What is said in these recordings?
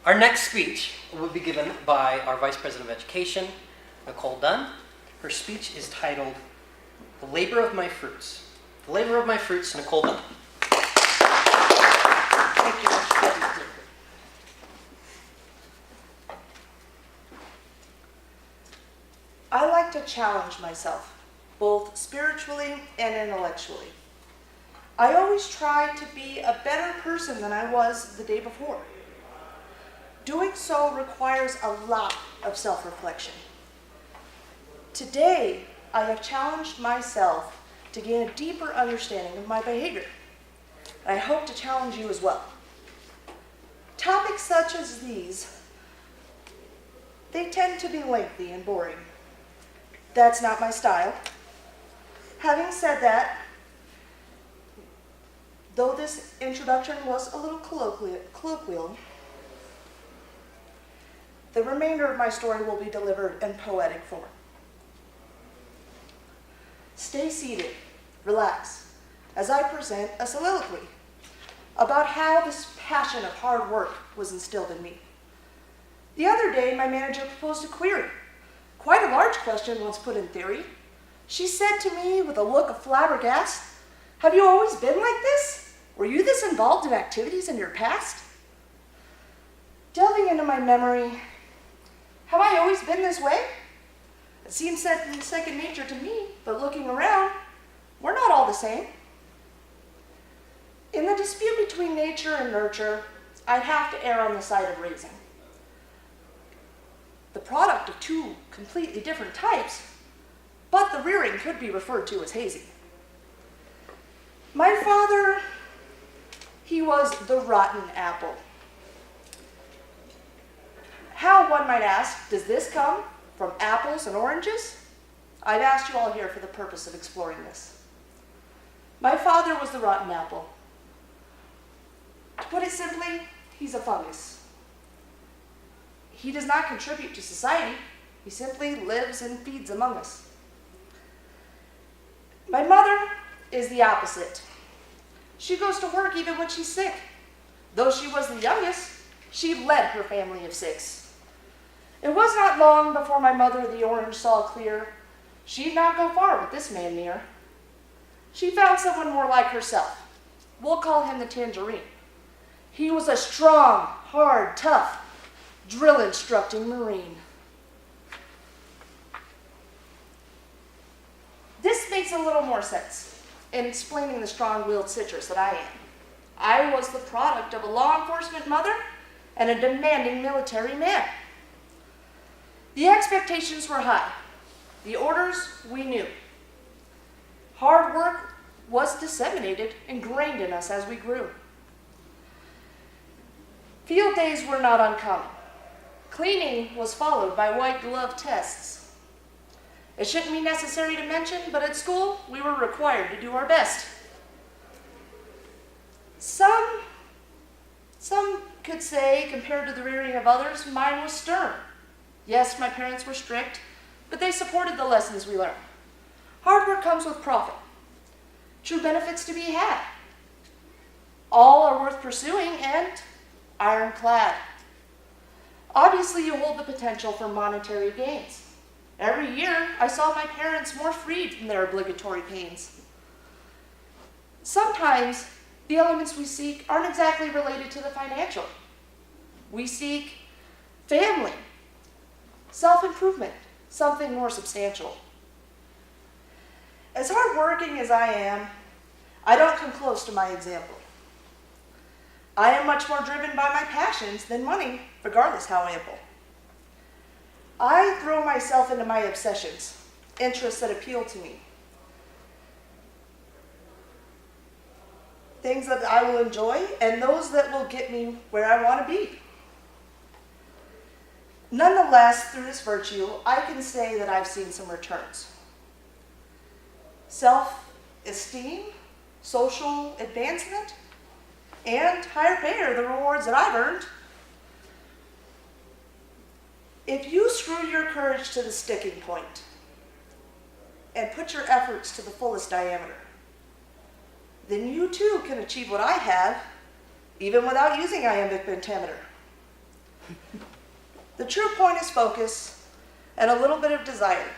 Our next speech will be given by our Vice President of Education, Nichole Dunn. Her speech is titled, The Labor of My Fruits. The Labor of My Fruits, Nichole Dunn. Thank you. I like to challenge myself, both spiritually and intellectually. I always try to be a better person than I was the day before. Doing so requires a lot of self-reflection. Today, I have challenged myself to gain a deeper understanding of my behavior. I hope to challenge you as well. Topics such as these, they tend to be lengthy and boring. That's not my style. Having said that, though this introduction was a little colloquial, the remainder of my story will be delivered in poetic form. Stay seated, relax, as I present a soliloquy about how this passion of hard work was instilled in me. The other day, my manager proposed a query, quite a large question once put in theory. She said to me with a look of flabbergast, "Have you always been like this? Were you this involved in activities in your past?" Delving into my memory, have I always been this way? It seems second nature to me, but looking around, we're not all the same. In the dispute between nature and nurture, I'd have to err on the side of raising. The product of two completely different types, but the rearing could be referred to as hazy. My father, he was the rotten apple. How, one might ask, does this come from apples and oranges? I've asked you all here for the purpose of exploring this. My father was the rotten apple. To put it simply, he's a fungus. He does not contribute to society. He simply lives and feeds among us. My mother is the opposite. She goes to work even when she's sick. Though she was the youngest, she led her family of 6. It was not long before my mother, the orange, saw clear she'd not go far with this man near. She found someone more like herself. We'll call him the tangerine. He was a strong, hard, tough, drill-instructing Marine. This makes a little more sense in explaining the strong-willed citrus that I am. I was the product of a law enforcement mother and a demanding military man. The expectations were high. The orders we knew. Hard work was disseminated, ingrained in us as we grew. Field days were not uncommon. Cleaning was followed by white glove tests. It shouldn't be necessary to mention, but at school, we were required to do our best. Some could say, compared to the rearing of others, mine was stern. Yes, my parents were strict, but they supported the lessons we learned. Hard work comes with profit. True benefits to be had. All are worth pursuing and ironclad. Obviously, you hold the potential for monetary gains. Every year, I saw my parents more freed from their obligatory pains. Sometimes, the elements we seek aren't exactly related to the financial. We seek family, self-improvement, something more substantial. As hardworking as I am, I don't come close to my example. I am much more driven by my passions than money, regardless how ample. I throw myself into my obsessions, interests that appeal to me. Things that I will enjoy and those that will get me where I want to be. Nonetheless, through this virtue, I can say that I've seen some returns. Self-esteem, social advancement, and higher pay are the rewards that I've earned. If you screw your courage to the sticking point and put your efforts to the fullest diameter, then you too can achieve what I have, even without using iambic pentameter. The true point is focus and a little bit of desire.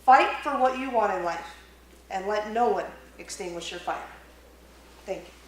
Fight for what you want in life and let no one extinguish your fire. Thank you.